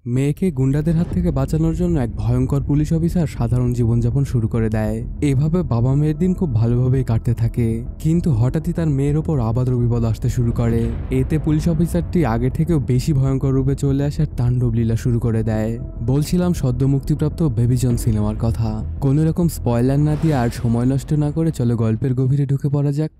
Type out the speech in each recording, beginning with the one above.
মেয়েকে গুন্ডাদের হাত থেকে বাঁচানোর জন্য এক ভয়ঙ্কর পুলিশ অফিসার সাধারণ জীবনযাপন শুরু করে দেয়। এভাবে বাবা মেয়ের দিন খুব ভালোভাবেই কাটতে থাকে, কিন্তু হঠাৎই তার মেয়ের ওপর আবারও বিপদ আসতে শুরু করে। এতে পুলিশ অফিসারটি আগে থেকেও বেশি ভয়ঙ্কর রূপে চলে আসার তাণ্ডব লীলা শুরু করে দেয়। বলছিলাম সদ্য মুক্তিপ্রাপ্ত বেবি জন সিনেমার কথা। কোনো রকম স্পয়লার না দিয়ে আর সময় নষ্ট না করে চলো গল্পের গভীরে ঢুকে পড়া যাক।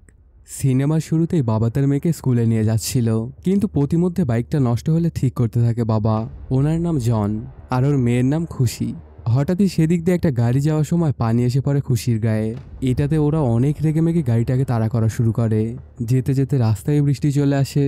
সিনেমার শুরুতেই বাবা তার মেয়েকে স্কুলে নিয়ে যাচ্ছিল, কিন্তু প্রতিমধ্যে বাইকটা নষ্ট হলে ঠিক করতে থাকে বাবা। ওনার নাম জন আর ওর মেয়ের নাম খুশি। হঠাৎই সেদিক দিয়ে একটা গাড়ি যাওয়ার সময় পানি এসে পড়ে খুশির গায়ে। এটাতে ওরা অনেক রেগেমেগে গাড়িটাকে তাড়া করা শুরু করে। যেতে যেতে রাস্তায় বৃষ্টি চলে আসে।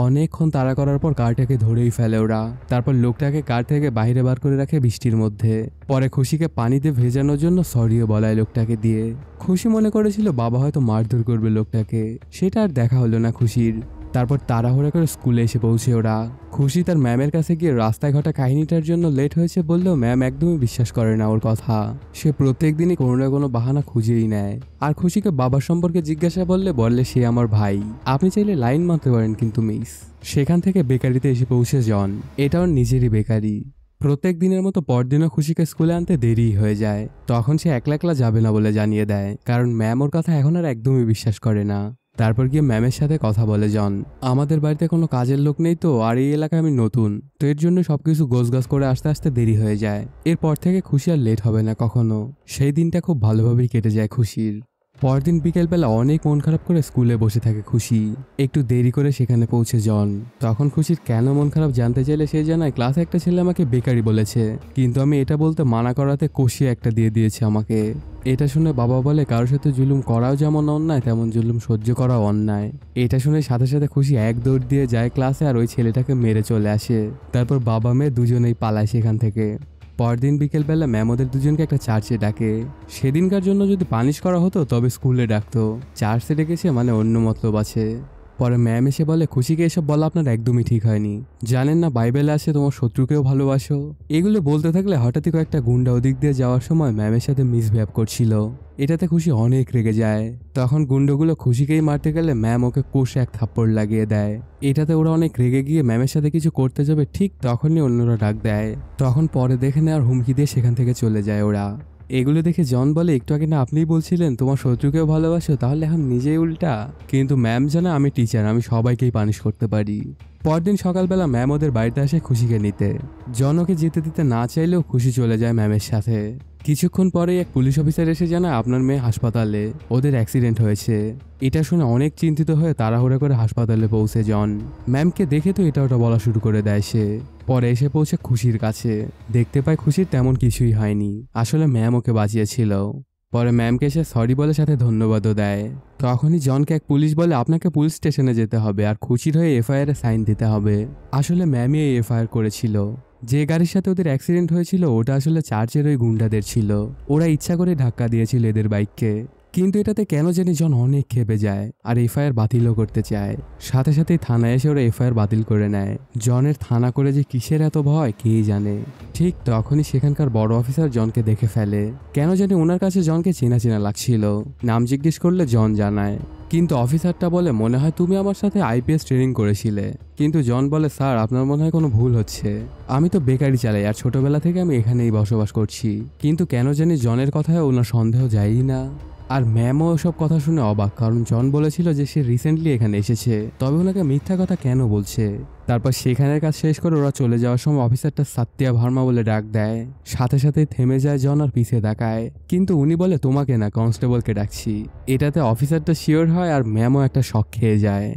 অনেকক্ষণ তাড়া করার পর কারটাকে ধরেই ফেলে ওরা। তারপর লোকটাকে কার থেকে বাইরে বার করে রাখে বৃষ্টির মধ্যে। পরে খুশিকে পানিতে ভেজানোর জন্য সরিও বলায় লোকটাকে দিয়ে। খুশি মনে করেছিল বাবা হয়তো মারধর করবে লোকটাকে, সেটা আর দেখা হলো না খুশির। তারপর তাড়াহুড়া করে স্কুলে এসে পৌঁছে ওরা। খুশি তার ম্যামের কাছে গিয়ে রাস্তায় ঘটা কাহিনীটার জন্য লেট হয়েছে বললেও ম্যাম একদমই বিশ্বাস করে না ওর কথা। সে প্রত্যেক দিনই কোনো না কোনো বাহানা খুঁজেই নেয়। আর খুশিকে বাবার সম্পর্কে জিজ্ঞাসা বললে সে আমার ভাই, আপনি চাইলে লাইন মারতে পারেন কিন্তু মিস। সেখান থেকে বেকারিতে এসে পৌঁছে জন। এটা ওর নিজেরই বেকারি। প্রত্যেক দিনের মতো পরদিনও খুশিকে স্কুলে আনতে দেরি হয়ে যায়। তখন সে একলা একলা যাবে না বলে জানিয়ে দেয়, কারণ ম্যাম ওর কথা এখন আর একদমই বিশ্বাস করে না। তারপর গিয়ে ম্যামের সাথে কথা বলে জন। আমাদের বাড়িতে কোনো কাজের লোক নেই তো, আর এই এলাকায় আমি নতুন, তো এর জন্য সবকিছু গোছগাছ করে আসতে আসতে দেরি হয়ে যায়। এরপর থেকে খুশি আর লেট হবে না কখনো। সেই দিনটা খুব ভালোভাবেই কেটে যায় খুশির। পরদিন বিকেলবেলা অনেক মন খারাপ করে স্কুলে বসে থাকে খুশি। একটু দেরি করে সেখানে পৌঁছে জন। তখন খুশির কেন মন খারাপ জানতে চাইলে সে জানায়, ক্লাসে একটা ছেলে আমাকে বেকারি বলেছে, কিন্তু আমি এটা বলতে মানা করাতে কষিয়ে একটা দিয়ে দিয়েছে আমাকে। এটা শুনে বাবা বলে, কারোর সাথে জুলুম করাও যেমন অন্যায়, তেমন জুলুম সহ্য করাও অন্যায়। এটা শুনে সাথে সাথে খুশি এক দৌড় দিয়ে যায় ক্লাসে আর ওই ছেলেটাকে মেরে চলে আসে। তারপর বাবা মেয়ে দুজনেই পালায় সেখান থেকে। পরদিন বিকেলবেলা ম্যাম ওদের দুজনকে একটা চার্চে ডাকে। সেদিনকার জন্য যদি পানিশ করা হতো তবে স্কুলে ডাকতো, চার্চে ডেকেছে মানে অন্য মতলব আছে। পরে ম্যাম এসে বলে, খুশিকে এসব বলা আপনার একদমই ঠিক হয়নি। জানেন না বাইবেলে আছে তোমার শত্রুকেও ভালোবাসো। এগুলো বলতে থাকলে হঠাৎই কয়েকটা গুন্ডা ওদিক দিয়ে যাওয়ার সময় ম্যামের সাথে মিসবিহেভ করছিল। এটাতে খুশি অনেক রেগে যায়। তখন গুন্ডগুলো খুশিকেই মারতে গেলে ম্যাম ওকে কষে এক থাপ্পড় লাগিয়ে দেয়। এটাতে ওরা অনেক রেগে গিয়ে ম্যামের সাথে কিছু করতে যাবে, ঠিক তখনই অন্যরা ডাক দেয়। তখন পরে দেখে নেওয়ার হুমকি দিয়ে সেখান থেকে চলে যায় ওরা। এগুলো দেখে জন বলে, একটু আগে না আপনিই বলছিলেন তোমার শত্রুকেও ভালোবাসো, তাহলে এখন নিজেই উল্টা। কিন্তু ম্যাম জানে আমি টিচার, আমি সবাইকেই পানিশ করতে পারি। পরদিন সকালবেলা ম্যাম ওদের বাড়িতে আসে খুশিকে নিতে। জন ওকে যেতে দিতে না চাইলেও খুশি চলে যায় ম্যামের সাথে। কিছুক্ষণ পরে এক পুলিশ অফিসার এসে জানায় আপনার মেয়ে হাসপাতালে, ওদের অ্যাক্সিডেন্ট হয়েছে। এটা শুনে অনেক চিন্তিত হয়ে তাড়াহুড়া করে হাসপাতালে পৌঁছে জন। ম্যামকে দেখে তো এটা ওটা বলা শুরু করে দেয় সে। পরে এসে পৌঁছে খুশির কাছে, দেখতে পায় খুশির তেমন কিছুই হয়নি, আসলে ম্যাম ওকে বাঁচিয়েছিল। পরে ম্যামকে সে সরি বলে সাথে ধন্যবাদও দেয়। তখনই জনকে এক পুলিশ বলে আপনাকে পুলিশ স্টেশনে যেতে হবে আর খুশির হয়ে এফআইআর এ সাইন দিতে হবে। আসলে ম্যামই এই এফআইআর করেছিল। যে গাড়ির সাথে ওদের অ্যাক্সিডেন্ট হয়েছিল ওটা আসলে চার্চের ওই গুন্ডাদের ছিল। ওরা ইচ্ছা করে ধাক্কা দিয়েছিল এদের বাইককে। কিন্তু এটাতে কেন জানি জন অনেক ক্ষেপে যায় আর এফআইআর বাতিলও করতে চায়। সাথে সাথেই থানায় এসে ওরা এফআইআর বাতিল করে নেয়। জনের থানা করে যে কিসের এত ভয় কে জানে। ঠিক তখনই সেখানকার বড় অফিসার জনকে দেখে ফেলে। কেন জানি ওনার কাছে জনকে চেনা চেনা লাগছিল। নাম জিজ্ঞেস করলে জন জানায়, কিন্তু অফিসারটা বলে মনে হয় তুমি আমার সাথে আইপিএস ট্রেনিং করেছিলে। কিন্তু জন বলে স্যার আপনার মনে হয় কোনো ভুল হচ্ছে, আমি তো বেকারি চালাই আর ছোটবেলা থেকে আমি এখানেই বসবাস করছি। কিন্তু কেন জানি জনের কথায় ওনার সন্দেহ যায়ই না। আর ম্যামও ওসব কথা শুনে অবাক, কারণ জন বলেছিল যে সে রিসেন্টলি এখানে এসেছে, তবে ওনাকে মিথ্যা কথা কেন বলছে। তারপর সেখানের কাজ শেষ করে ওরা চলে যাওয়ার সময় অফিসারটা সাত্যা ভার্মা বলে ডাক দেয়। সাথে সাথে থেমে যায় জন আর পিছে তাকায়, কিন্তু উনি বলে তোমাকে না কনস্টেবলকে ডাকছি। এটাতে অফিসারটা শিওর হয় আর ম্যামও একটা শক খেয়ে যায়।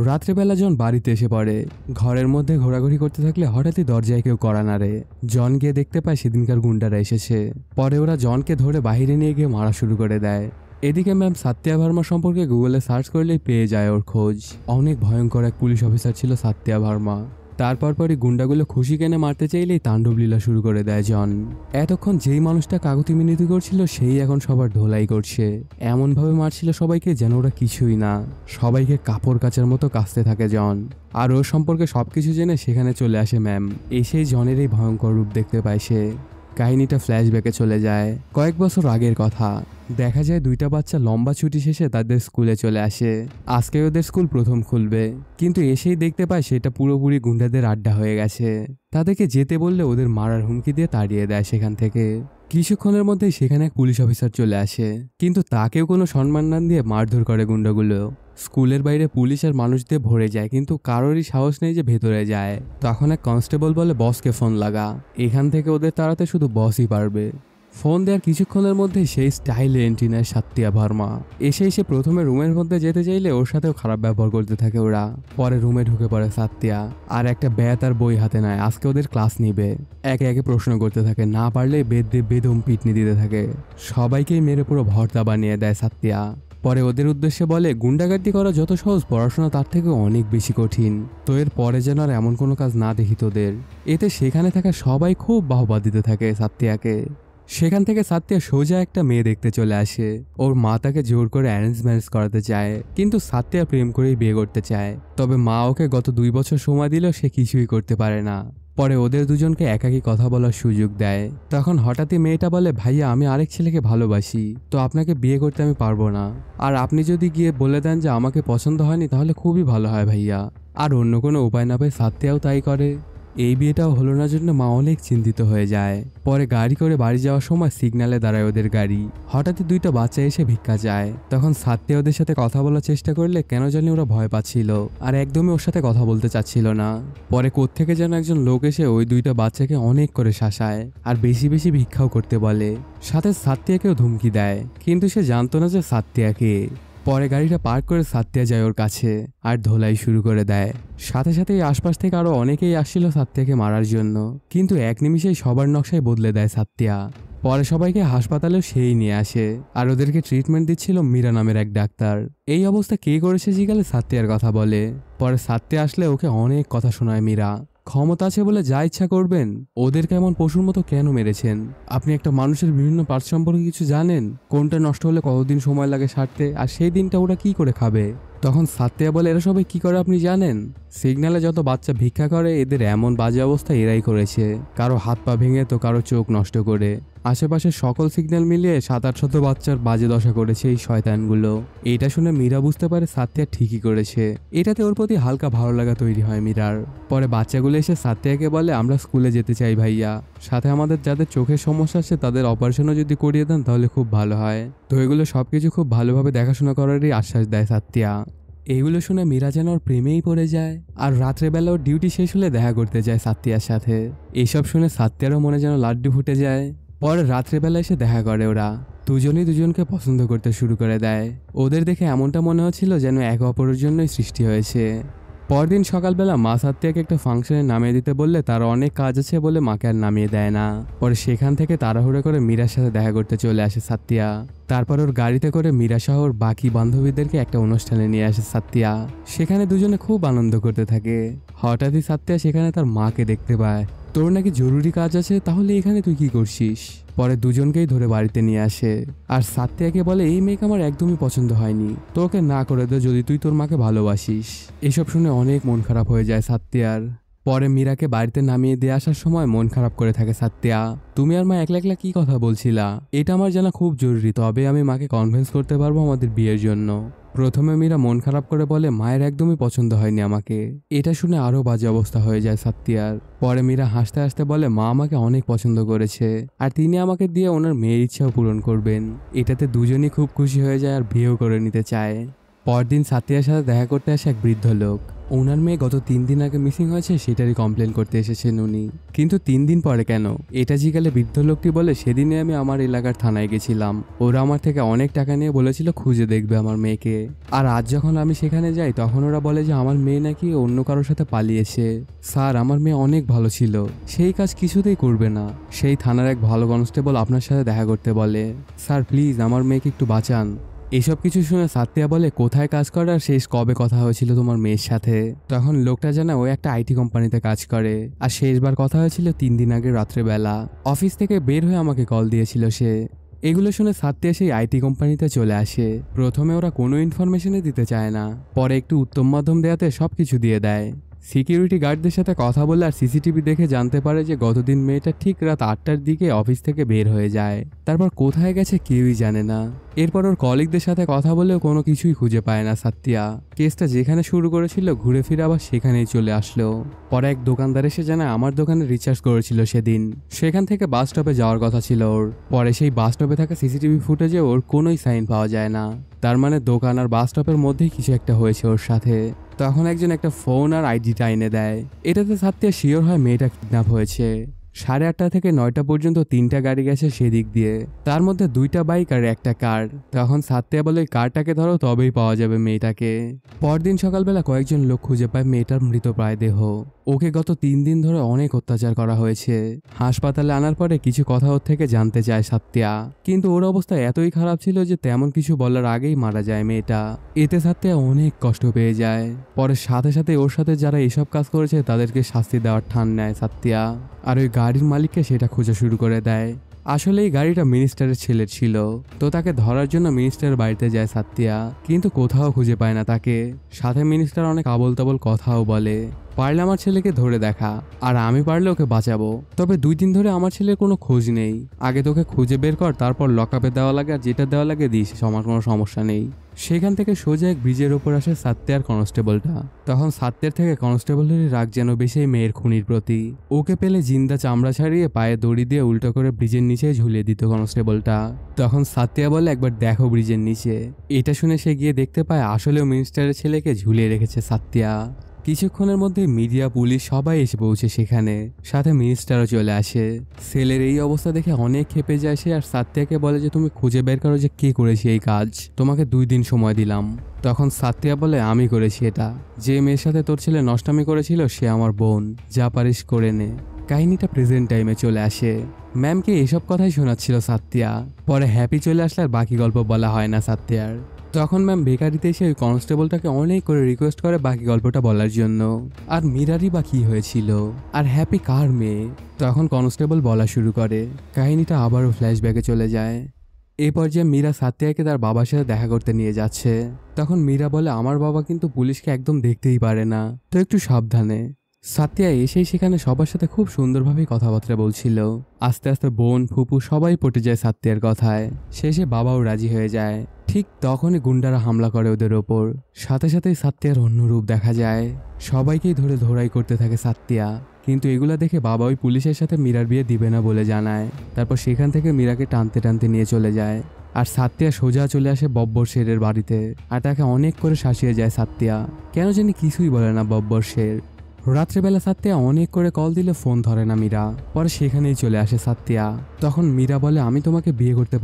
রাত্রেবেলা জন বাড়িতে এসে পড়ে। ঘরের মধ্যে ঘোরাঘুরি করতে থাকলে হঠাৎই দরজায় কেউ কড়া নাড়ে। জন গিয়ে দেখতে পায় সেদিনকার গুন্ডারা এসেছে। পরে ওরা জনকে ধরে বাইরে নিয়ে গিয়ে মারা শুরু করে দেয়। এদিকে ম্যাম সাত্যা ভার্মা সম্পর্কে গুগলে সার্চ করলেই পেয়ে যায় ওর খোঁজ। অনেক ভয়ঙ্কর এক পুলিশ অফিসার ছিল সাত্যা ভার্মা। তারপর পরই গুন্ডাগুলো খুশি কেনে মারতে চাইলেই তাণ্ডব লীলা শুরু করে দেয় জন। এতক্ষণ যেই মানুষটা কাকুতি মিনতি করছিল সেই এখন সবার ধোলাই করছে। এমনভাবে মারছিল সবাইকে যেন ওরা কিছুই না। সবাইকে কাপড় কাচার মতো কাচতে থাকে জন। আর ওর সম্পর্কে সবকিছু জেনে সেখানে চলে আসে ম্যাম। এসেই জনের এই ভয়ঙ্কর রূপ দেখতে পায় সে। কাহিনীটা ফ্ল্যাশব্যাকে চলে যায় কয়েক বছর আগের কথা। দেখা যায় দুইটা বাচ্চা লম্বা ছুটি শেষে তাদের স্কুলে চলে আসে। আজকে ওদের স্কুল প্রথম খুলবে, কিন্তু এসেই দেখতে পায় সেটা পুরোপুরি গুন্ডাদের আড্ডা হয়ে গেছে। তাদেরকে যেতে বললে ওদের মারার হুমকি দিয়ে তাড়িয়ে দেয় সেখান থেকে। কিছুক্ষণের মধ্যেই সেখানে এক পুলিশ অফিসার চলে আসে, কিন্তু তাকেও কোনো সম্মান না দিয়ে মারধর করে গুন্ডাগুলো। স্কুলের বাইরে পুলিশ আর মানুষ দিয়ে ভরে যায়, কিন্তু কারোরই সাহস নেই যে ভেতরে যায়। তখন এক কনস্টেবল বলে বসকে ফোন লাগা, এখান থেকে ওদের তাড়াতে শুধু বসই পারবে। ফোন দেওয়ার কিছুক্ষণের মধ্যে সেই স্টাইলে এন্ট্রি নেয় সাত্তিয়া ভার্মা। এসে প্রথমে রুমের মধ্যে যেতে চাইলে ওর সাথেও খারাপ ব্যবহার করতে থাকে ওরা। পরে রুমে ঢুকে পড়ে সাত্তিয়া, আর একটা ব্যাত আর বই হাতে নেয়। আজকে ওদের ক্লাস নিবে। একে একে প্রশ্ন করতে থাকে, না পারলে বেদম পিটনি দিতে থাকে। সবাইকেই মেরে পুরো ভর্তা বানিয়ে দেয় সাত্তিয়া। পরে ওদের উদ্দেশ্যে বলে, গুন্ডাগার্দি করা যত সহজ, পড়াশোনা তার থেকে অনেক বেশি কঠিন। তো এর পরে যেন আর এমন কোনো কাজ না দেখি তোদের। এতে সেখানে থাকা সবাই খুব বাহবা দিতে থাকে সাত্তিয়াকে। সেখান থেকে সাত্তিয়া সোজা একটা মেয়ে দেখতে চলে আসে। ওর মা তাকে জোর করে অ্যারেঞ্জ ম্যারেজ করাতে চায়, কিন্তু সাত্তিয়া প্রেম করেই বিয়ে করতে চায়। তবে মা ওকে গত 2 বছর সময় দিলেও সে কিছুই করতে পারে না। পরে ওদের দুজনকে একাকী কথা বলার সুযোগ দেয়। তখন হঠাৎই মেয়েটা বলে, ভাইয়া আমি আরেক ছেলেকে ভালোবাসি, তো আপনাকে বিয়ে করতে আমি পারবো না। আর আপনি যদি গিয়ে বলে দেন যে আমাকে পছন্দ হয়নি, তাহলে খুবই ভালো হয় ভাইয়া। আর অন্য কোনো উপায় না পেয়ে সাত্তিয়াও তাই করে। এই বিয়েটাও হলো না জন্য মা অনেক চিন্তিত হয়ে যায়। পরে গাড়ি করে বাড়ি যাওয়ার সময় সিগন্যালে দাঁড়ায় ওদের গাড়ি। হঠাৎই দুইটা বাচ্চা এসে ভিক্ষা চায়। তখন সাত্তিয়া ওদের সাথে কথা বলার চেষ্টা করলে কেন জানি ওরা ভয় পাচ্ছিল আর একদমই ওর সাথে কথা বলতে চাচ্ছিল না। পরে কোত্থেকে যেন একজন লোক এসে ওই দুইটা বাচ্চাকে অনেক করে শাসায় আর বেশি বেশি ভিক্ষাও করতে বলে। সাথে সাত্তিয়াকেও ধুমকি দেয়, কিন্তু সে জানতো না যে সাত্তিয়াকে। পরে গাড়িটা পার্ক করে সাত্তিয়া যায় ওর কাছে আর ধোলাই শুরু করে দেয়। সাথে সাথে আশপাশ থেকে আরো অনেকেই আসছিল সাত্তিয়াকে মারার জন্য, কিন্তু এক নিমিষেই সবার নকশায় বদলে দেয় সাত্তিয়া। পরে সবাইকে হাসপাতালেও সেই নিয়ে আসে, আর ওদেরকে ট্রিটমেন্ট দিচ্ছিল মীরা নামের এক ডাক্তার। এই অবস্থা কে করেছে জিজ্ঞাসা সাত্তিয়ার কথা বলে। পরে সাত্তিয়া আসলে ওকে অনেক কথা শোনায় মীরা। ক্ষমতা আছে বলে যা ইচ্ছা করবেন, ওদেরকে এমন পশুর মতো কেন মেরেছেন? আপনি একটা মানুষের বিভিন্ন পার্ট সম্পর্কে কিছু জানেন? কোনটা নষ্ট হলে কতদিন সময় লাগে সারতে, আর সেই দিনটা ওরা কি করে খাবে? তখন সাত্তিয়া বলে, এরা সবাই কি করে আপনি জানেন? সিগন্যালে যত বাচ্চা ভিক্ষা করে এদের এমন বাজে অবস্থা এরাই করেছে, কারো হাত পা ভেঙে তো কারো চোখ নষ্ট করে। আশেপাশের সকল সিগন্যাল মিলিয়ে 700-800 বাচ্চার বাজে দশা করেছে এই শয়তানগুলো। এটা শুনে মীরা বুঝতে পারে সাত্তিয়া ঠিকই করেছে। এটাতে ওর প্রতি হালকা ভালো লাগা তৈরি হয় মীরার। পরে বাচ্চাগুলো এসে সাত্তিয়াকে বলে, আমরা স্কুলে যেতে চাই ভাইয়া, সাথে আমাদের যাদের চোখের সমস্যা আছে তাদের অপারেশনও যদি করিয়ে দেন তাহলে খুব ভালো হয়। তো এগুলো সবকিছু খুব ভালোভাবে দেখাশোনা করারই আশ্বাস দেয় সাত্তিয়া। এইগুলো শুনে মীরা যেন ওর প্রেমেই পড়ে যায়, আর রাত্রেবেলা ওর ডিউটি শেষ হলে দেখা করতে যায় সাত্তিয়ার সাথে। এইসব শুনে সাত্তিয়ারও মনে যেন লাড্ডু ফুটে যায়। পরে রাত্রেবেলা এসে দেখা করে ওরা। দুজনেই দুজনকে পছন্দ করতে শুরু করে দেয়। ওদের দেখে এমনটা মনে হচ্ছিল যেন একে অপরের জন্যই সৃষ্টি হয়েছে। পরদিন সকালবেলা মা সাত্তিয়াকে একটা ফাংশনে নামিয়ে দিতে বললে তার অনেক কাজ আছে বলে মাকে আর নামিয়ে দেয় না। পরে সেখান থেকে তাড়াহুড়ো করে মীরার সাথে দেখা করতে চলে আসে সাত্তিয়া। তারপর ওর গাড়িতে করে মীরা সহ ওর বাকি বান্ধবীদেরকে একটা অনুষ্ঠানে নিয়ে আসে সাত্তিয়া। সেখানে দুজনে খুব আনন্দ করতে থাকে। হঠাৎই সাত্তিয়া সেখানে তার মাকে দেখতে পায়। তোর নাকি জরুরি কাজ আছে, তাহলে এখানে তুই কি করছিস? পরে দুজনকেই ধরে বাড়িতে নিয়ে আসে, আর সাত্তিয়াকে বলে, এই মেয়েকে আমার একদমই পছন্দ হয়নি, তোকে না করে দে যদি তুই তোর মাকে ভালোবাসিস। এসব শুনে অনেক মন খারাপ হয়ে যায় সাত্তিয়ার। পরে মীরাকে বাড়িতে নামিয়ে দিয়ে আসার সময় মন খারাপ করে থাকে সাত্তিয়া। তুমি আর মা একলা একলা কি কথা বলছিলা? এটা আমার জানা খুব জরুরি, তবে আমি মাকে কনভিন্স করতে পারবো আমাদের বিয়ের জন্য। প্রথমে মীরা মন খারাপ করে বলে, মায়ের একদমই পছন্দ হয়নি আমাকে। এটা শুনে আরো বাজে অবস্থা হয়ে যায় সাত্তিয়ার। পরে মীরা হাসতে হাসতে বলে, মা আমাকে অনেক পছন্দ করেছে, আর তিনি আমাকে দিয়ে ওনার মেয়ের ইচ্ছাও পূরণ করবেন। এটাতে দুজনই খুব খুশি হয়ে যায় আর বিয়েও করে নিতে চায়। পরদিন সাত্তিয়ার সাথে দেখা করতে আসে এক বৃদ্ধ লোক। ওনার মেয়ে গত 3 দিন আগে মিসিং হয়েছে সেটারই কমপ্লেন করতে এসেছেন উনি। কিন্তু 3 দিন পরে কেন, এটা জিজ্ঞাসা বৃদ্ধ লোকটি বলে, সেদিনে আমি আমার এলাকার থানায় গেছিলাম। ওরা আমার থেকে অনেক টাকা নিয়ে বলেছিল খুঁজে দেখবে আমার মেয়েকে। আর আজ যখন আমি সেখানে যাই তখন ওরা বলে যে আমার মেয়ে নাকি অন্য কারোর সাথে পালিয়েছে। স্যার, আমার মেয়ে অনেক ভালো ছিল, সেই কাজ কিছুতেই করবে না। সেই থানার এক ভালো কনস্টেবল আপনার সাথে দেখা করতে বলে। স্যার প্লিজ আমার মেয়েকে একটু বাঁচান। এসব কিছু শুনে সাত্তিয়া বলে, কোথায় কাজ করে আর শেষ কবে কথা হয়েছিল তোমার মেয়ের সাথে? তখন লোকটা জানা ও একটা আইটি কোম্পানিতে কাজ করে, আর শেষবার কথা হয়েছিল 3 দিন আগে রাত্রেবেলা। অফিস থেকে বের হয়ে আমাকে কল দিয়েছিল সে। এগুলো শুনে সাত্তিয়া সেই আইটি কোম্পানিতে চলে আসে। প্রথমে ওরা কোনো ইনফরমেশনই দিতে চায় না, পরে একটু উত্তম মাধ্যম দেওয়াতে সবকিছু দিয়ে দেয়। সিকিউরিটি গার্ডদের সাথে কথা বলে আর সিসিটিভি দেখে জানতে পারে যে গতদিন মেয়েটা ঠিক রাত 8টার দিকে অফিস থেকে বের হয়ে যায়। তারপর কোথায় গেছে কেউই জানে না। এরপর ওর কলিগদের সাথে কথা বলেও কোনো কিছুই খুঁজে পায় না সাত্যা। কেসটা যেখানে শুরু করেছিল ঘুরে ফিরে আবার সেখানেই চলে আসলো। পরে এক দোকানদার এসে জানায় আমার দোকানে রিচার্জ করেছিল সেদিন, সেখান থেকে বাস স্টপে যাওয়ার কথা ছিল ওর। পরে সেই বাস স্টপে থাকা সিসিটিভি ফুটেজে ওর কোনোই সাইন পাওয়া যায় না। তার মানে দোকান আর বাস স্টপের মধ্যেই কিছু একটা হয়েছে ওর সাথে। তখন একজন একটা ফোন আর আইডিটা এনে দেয়। এটাতে সাত্যা শিওর হয় মেয়েটা কিডন্যাপ হয়েছে। 8:30 থেকে 9টা পর্যন্ত 3টা গাড়ি গেছে সেদিক দিয়ে, তার মধ্যে 2টা বাইক আর একটা কার। তখন সাত্যা বলে কারটাকে ধরো তবেই পাওয়া যাবে মেয়েটাকে। পরদিন সকালবেলা কয়েকজন লোক খুঁজে পায় মেয়েটার মৃতপ্রায় দেহ। ওকে গত 3 দিন ধরে অনেক অত্যাচার করা হয়েছে। হাসপাতালে আনার পরে কিছু কথা ওর থেকে জানতে চায় সাত্যা, কিন্তু ওর অবস্থা এতই খারাপ ছিল যে তেমন কিছু বলার আগেই মারা যায় মেয়েটা। এতে সাত্যা অনেক কষ্ট পেয়ে যায়। পরে সাথে সাথে ওর সাথে যারা এসব কাজ করেছে তাদেরকে শাস্তি দেওয়ার ঠান নেয় সাত্যা। আর ওই গাড়ির মালিককে সেটা খোঁজা শুরু করে দেয়। আসলে এই গাড়িটা মিনিস্টারের ছেলের ছিল, তো তাকে ধরার জন্য মিনিস্টারের বাড়িতে যায় সাত্যা, কিন্তু কোথাও খুঁজে পায় না তাকে। সাথে মিনিস্টার অনেক আবল তাবল কথাও বলে, পারলে আমার ছেলেকে ধরে দেখা, আর আমি পারলে ওকে বাঁচাবো। তবে 2 দিন ধরে আমার ছেলের কোনো খোঁজ নেই। আগে তোকে খুঁজে বের কর, তারপর লকআপে দেওয়া লাগে আর যেটা দেওয়া লাগে দিস, আমার কোনো সমস্যা নেই। সেখান থেকে সোজা এক ব্রিজের ওপর আসে সাত্যা আর কনস্টেবলটা। তখন সাত্যের থেকে কনস্টেবলের রাগ যেন বেশি মেয়ের খুনির প্রতি। ওকে পেলে জিন্দা চামড়া ছাড়িয়ে পায়ে দড়ি দিয়ে উল্টো করে ব্রিজের নিচে ঝুলিয়ে দিত কনস্টেবলটা। তখন সাত্যা বলে একবার দেখো ব্রিজের নিচে। এটা শুনে সে গিয়ে দেখতে পায় আসলেও মিনিস্টারের ছেলেকে ঝুলিয়ে রেখেছে সাত্যা। কিছুক্ষণের মধ্যে মিডিয়া পুলিশ সবাই এসে পৌঁছে সেখানে, সাথে মিনিস্টারও চলে আসে। সেলের এই অবস্থা দেখে অনেক ক্ষেপে যায় সে, আর সাত্যাকে বলে যে তুমি খুঁজে বের করো যে কে করেছে এই কাজ, তোমাকে 2 দিন সময় দিলাম। তখন সাত্যা বলে আমি করেছি এটা। যে মেয়ের সাথে তোর ছেলে নষ্টামি করেছিল সে আমার বোন, যা পারিস করে নে। কাহিনীটা প্রেজেন্ট টাইমে চলে আসে। ম্যামকে এসব কথাই শোনাচ্ছিল সাত্যা। পরে হ্যাপি চলে আসলে আর বাকি গল্প বলা হয় না সাত্যার। তখন ম্যাম বেকারিতে এসে ওই কনস্টেবলটাকে অনেক করে রিকোয়েস্ট করে বাকি গল্পটা বলার জন্য। আর মীরারই বা কি হয়েছিল, আর হ্যাপি কার মেয়ে। তখন কনস্টেবল বলা শুরু করে। কাহিনীটা আবারও ফ্ল্যাশব্যাকে চলে যায়। এই পর্যায়ে মীরা সাত্যাকে তার বাবার সাথে দেখা করতে নিয়ে যাচ্ছে। তখন মীরা বলে আমার বাবা কিন্তু পুলিশকে একদম দেখতেই পারে না, তো একটু সাবধানে। সাত্যা এসেই সেখানে সবার সাথে খুব সুন্দরভাবে কথাবার্তা বলছিল। আস্তে আস্তে বোন ফুপু সবাই পটে যায় সাত্যার কথায়। শেষে বাবাও রাজি হয়ে যায়। ঠিক তখনই গুন্ডারা হামলা করে ওদের ওপর। সাথে সাথেই সাত্যার অন্য রূপ দেখা যায়। সবাইকেই ধরে ধরাই করতে থাকে সাত্যা, কিন্তু এগুলা দেখে বাবা ওই পুলিশের সাথে মীরার বিয়ে দিবে না বলে জানায়। তারপর সেখান থেকে মীরাকে টানতে টানতে নিয়ে চলে যায়। আর সাত্যা সোজা চলে আসে বব্বর শেরের বাড়িতে, আর তাকে অনেক করে শাসিয়ে যায় সাত্যা। কেন জানি কিছুই বলে না বব্বর শের। রাত্রেবেলা সাত্যা অনেক করে কল দিলে ফোন ধরে না মীরা। পরে সেখানেই চলে আসে সাত্যা। তখন মীরা বলে আমি তোমাকে বিয়ে করতে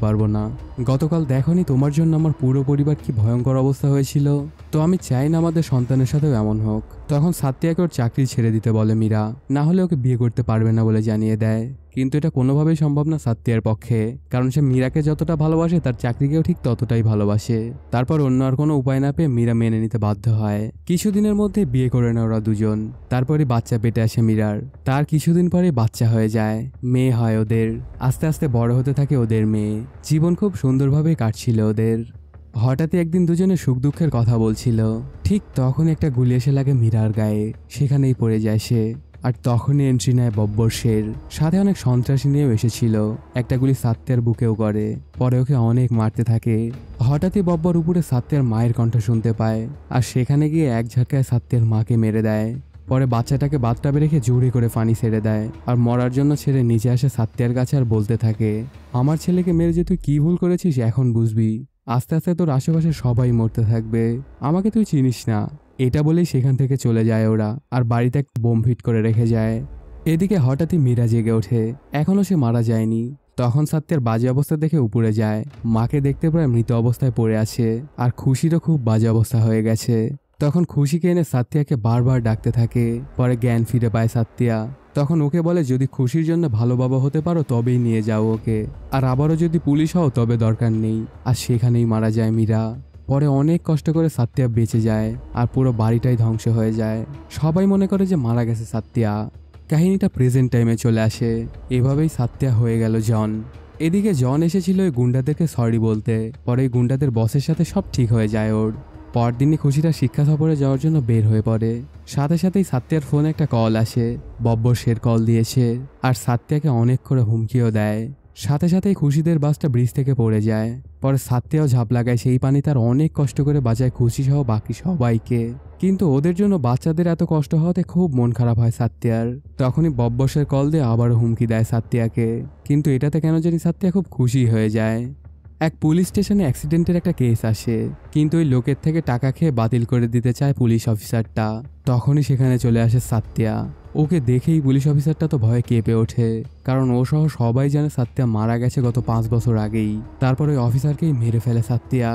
পারবো না। গতকাল দেখোনি তোমার জন্য আমার পুরো পরিবার কি ভয়ঙ্কর অবস্থা হয়েছিল, তো আমি চাই না আমাদের সন্তানের সাথেও এমন হোক। তখন সাত্যাকে ওর চাকরি ছেড়ে দিতে বলে মীরা, না হলে ওকে বিয়ে করতে পারবে না বলে জানিয়ে দেয়। কিন্তু এটা কোনোভাবেই সম্ভব না সাত্যার পক্ষে, কারণ সে মীরাকে যতটা ভালোবাসে তার চাকরিকেও ঠিক ততটাই ভালোবাসে। তারপর অন্য আর কোনো উপায় না পেয়ে মীরা মেনে নিতে বাধ্য হয়। কিছুদিনের মধ্যে বিয়ে করে নেয় ওরা দুজন। তারপরে বাচ্চা পেটে আসে মীরার। তার কিছুদিন পরে বাচ্চা হয়ে যায়, মেয়ে হয় ওদের। আস্তে আস্তে বড় হতে থাকে ওদের মেয়ে। জীবন খুব সুন্দরভাবেই কাটছিল ওদের। হঠাৎই একদিন দুজনে সুখ দুঃখের কথা বলছিল। ঠিক তখন একটা গুলি এসে লাগে মীরার গায়ে, সেখানেই পড়ে যায় সে। আর তখনই এন্ট্রি নেয় বব্বর শের। সাথে অনেক সন্ত্রাসী নিয়েও এসেছিল। একটা গুলি সাত্যার বুকেও করে। পরে ওকে অনেক মারতে থাকে। হঠাৎই বব্বর উপরে সাত্যার মায়ের কণ্ঠ শুনতে পায়, আর সেখানে গিয়ে এক ঝাটকায় সাত্যার মাকে মেরে দেয়। পরে বাচ্চাটাকে বাথটাবে রেখে জোরে করে পানি ছেড়ে দেয়, আর মরার জন্য ছেড়ে নিচে আসে সাত্যার কাছে আর বলতে থাকে আমার ছেলেকে মেরে যে তুই কি ভুল করেছিস এখন বুঝবি। আস্তে আস্তে তোর আশেপাশে সবাই মরতে থাকবে, আমাকে তুই চিনিস না। এটা বলেই সেখান থেকে চলে যায় ওরা, আর বাড়িতে একটা বোম ফিট করে রেখে যায়। এদিকে হঠাৎই মীরা জেগে ওঠে, এখনো সে মারা যায়নি। তখন সাত্যের বাজে অবস্থা দেখে উপরে যায়। মাকে দেখতে প্রায় মৃত অবস্থায় পড়ে আছে, আর খুশিরও খুব বাজে অবস্থা হয়ে গেছে। তখন খুশিকে এনে সাত্যকে বারবার ডাকতে থাকে। পরে জ্ঞান ফিরে পায় সাত্যা। তখন ওকে বলে যদি খুশির জন্য ভালো বাবা হতে পারো তবেই নিয়ে যাও ওকে, আর আবারও যদি পুলিশ হও তবে দরকার নেই। আর সেখানেই মারা যায় মীরা। পরে অনেক কষ্ট করে সাত্যা বেঁচে যায়, আর পুরো বাড়িটাই ধ্বংস হয়ে যায়। সবাই মনে করে যে মারা গেছে সাত্যা। কাহিনীটা প্রেজেন্ট টাইমে চলে আসে। এভাবেই সাত্যা হয়ে গেল জন। এদিকে জন এসেছিল ওই গুন্ডাদেরকে সরি বলতে। পরে ওই গুন্ডাদের বসের সাথে সব ঠিক হয়ে যায় ওর। পরদিনই খুশিটা শিক্ষা সফরে যাওয়ার জন্য বের হয়ে পড়ে। সাথে সাথেই সাত্যার ফোনে একটা কল আসে। বব্বর শের কল দিয়েছে আর সাত্যাকে অনেক করে হুমকিও দেয়। সাথে সাথেই খুশিদের বাসটা ব্রিজ থেকে পড়ে যায়। পরে সাত্যাও ঝাঁপ লাগায় সেই পানি, তার অনেক কষ্ট করে বাঁচায় খুশি সহ বাকি সবাইকে। কিন্তু ওদের জন্য বাচ্চাদের এত কষ্ট হওয়াতে খুব মন খারাপ হয় সাত্যার। তখনই বব্বসের কল দিয়ে আবারও হুমকি দেয় সাত্যাকে। কিন্তু এটাতে কেন জানি সাত্যা খুব খুশি হয়ে যায়। এক পুলিশ স্টেশনে অ্যাক্সিডেন্টের একটা কেস আসে, কিন্তু ওই লোকের থেকে টাকা খেয়ে বাতিল করে দিতে চায় পুলিশ অফিসারটা। তখনই সেখানে চলে আসে সাত্যা। ওকে দেখেই পুলিশ অফিসারটা তো ভয়ে কেঁপে ওঠে, কারণ ও সহ সবাই জানে সাত্যা মারা গেছে গত 5 বছর আগেই। তারপর ওই অফিসারকেই মেরে ফেলে সাত্যা।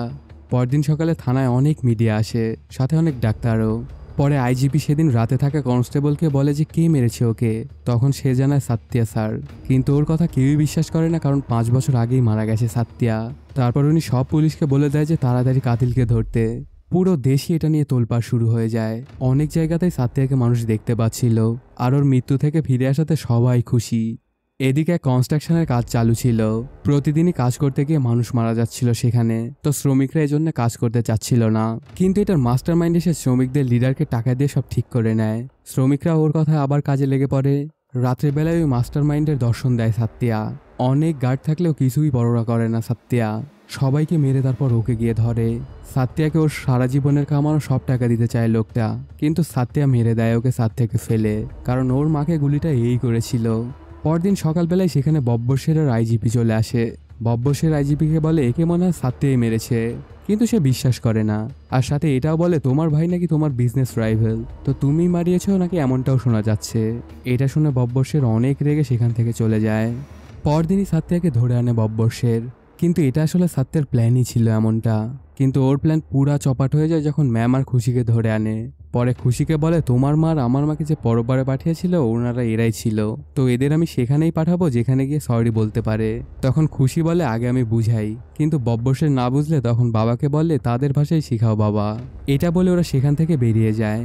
পরদিন সকালে থানায় অনেক মিডিয়া আসে, সাথে অনেক ডাক্তারও। পরে আইজিপি সেদিন রাতে থাকা কনস্টেবলকে বলে যে কে মেরেছে ওকে। তখন সে জানায় সাত্যা স্যার, কিন্তু ওর কথা কেউই বিশ্বাস করে না, কারণ 5 বছর আগেই মারা গেছে সাত্যা। তারপর উনি সব পুলিশকে বলে দেয় যে তাড়াতাড়ি কাতিলকে ধরতে। পুরো দেশই এটা নিয়ে তোলপাড় শুরু হয়ে যায়। অনেক জায়গাতেই সাত্যাকে মানুষ দেখতে পাচ্ছিল, আর ওর মৃত্যু থেকে ফিরে আসাতে সবাই খুশি। এদিকে কনস্ট্রাকশনের কাজ চালু ছিল। প্রতিদিনই কাজ করতে গিয়ে মানুষ মারা যাচ্ছিল সেখানে, তো শ্রমিকরা এজন্য কাজ করতে চাচ্ছিল না। কিন্তু এটার মাস্টার মাইন্ড এসে শ্রমিকদের লিডারকে টাকা দিয়ে সব ঠিক করে নেয়। শ্রমিকরা ওর কথায় আবার কাজে লেগে পড়ে। রাত্রের বেলায় ওই মাস্টার মাইন্ডের দর্শন দেয় সাত্যা। অনেক গার্ড থাকলেও কিছুই বড়রা করে না সাত্যা। সবাইকে মেরে তারপর ওকে গিয়ে ধরে। সাত্যাকে ওর সারা জীবনের কামানো সব টাকা দিতে চায় লোকটা, কিন্তু সাত্যা মেরে দেয় ওকে ছাদ থেকে ফেলে, কারণ ওর মাকে গুলিটা এই করেছিল। পরদিন সকালবেলায় সেখানে বব্বর আইজিপি চলে আসে। বব্বর আইজিপিকে বলে একে মনে হয় সাত্যাই মেরেছে, কিন্তু সে বিশ্বাস করে না। আর সাথে এটাও বলে তোমার ভাই নাকি তোমার বিজনেস রাইভেল, তো তুমি মারিয়েছো নাকি এমনটাও শোনা যাচ্ছে। এটা শুনে বব্বর অনেক রেগে সেখান থেকে চলে যায়। পরদিনই সাত্যাকে ধরে আনে বব্বর, কিন্তু এটা আসলে সাত্যার প্ল্যানই ছিল এমনটা। কিন্তু ওর প্ল্যান পুরা চপাট হয়ে যায় যখন ম্যাম আর খুশিকে ধরে আনে। পরে খুশিকে বলে তোমার মা আর আমার মাকে যে পরবারে পাঠিয়েছিল ওনারা এরাই ছিল, তো এদের আমি সেখানেই পাঠাবো যেখানে গিয়ে সরি বলতে পারে। তখন খুশি বলে আগে আমি বুঝাই, কিন্তু বব্বসের না বুঝলে তখন বাবাকে বললে তাদের ভাষায় শিখাও বাবা। এটা বলে ওরা সেখান থেকে বেরিয়ে যায়।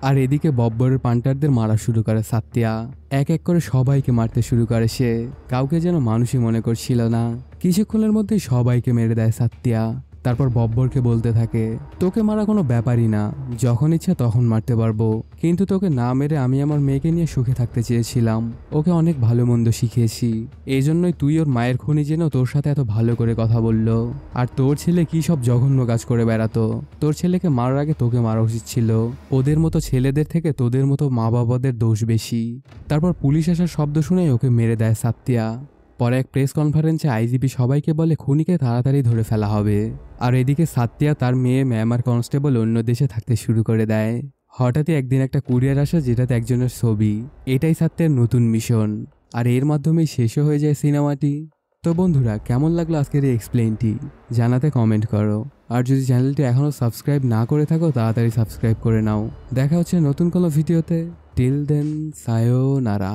আর এদিকে বব্বরের পান্টারদের মারা শুরু করে সাত্যা। এক এক করে সবাইকে মারতে শুরু করে সে, কাউকে যেন মানুষই মনে করছিল না। কিছুক্ষণের মধ্যেই সবাইকে মেরে দেয় সাত্যা। তারপর বব্বরকে বলতে থাকে তোকে মারা কোনো ব্যাপারই না, যখন ইচ্ছা তখন মারতে পারবো, কিন্তু তোকে না মেরে আমি আমার মেয়েকে নিয়ে সুখে থাকতে চেয়েছিলাম। ওকে অনেক ভালো মন্দ শিখিয়েছি, এই জন্যই তুই ওর মায়ের খুনি জেনেও তোর সাথে এত ভালো করে কথা বললো। আর তোর ছেলে কি সব জঘন্য কাজ করে বেড়াতো, তোর ছেলেকে মারার আগে তোকে মারা উচিত ছিল। ওদের মতো ছেলেদের থেকে তোদের মতো মা বাবাদের দোষ বেশি। তারপর পুলিশ আসার শব্দ শুনে ওকে মেরে দেয় সাত্যা। পরে এক প্রেস কনফারেন্সে আইজিপি সবাইকে বলে খুনিকে তাড়াতাড়ি ধরে ফেলা হবে। আর এদিকে সাত্যা, তার মেয়ে, ম্যাম আর কনস্টেবল অন্য দেশে থাকতে শুরু করে দেয়। হঠাৎই একদিন একটা কুরিয়ার আসে যেটাতে একজনের ছবি। এটাই সাত্যার নতুন মিশন, আর এর মাধ্যমেই শেষও হয়ে যায় সিনেমাটি। তো বন্ধুরা, কেমন লাগলো আজকের এই এক্সপ্লেইনটি জানাতে কমেন্ট করো। আর যদি চ্যানেলটি এখনও সাবস্ক্রাইব না করে থাকো তাড়াতাড়ি সাবস্ক্রাইব করে নাও। দেখা হচ্ছে নতুন কোনো ভিডিওতে। Till then, সায়োনারা।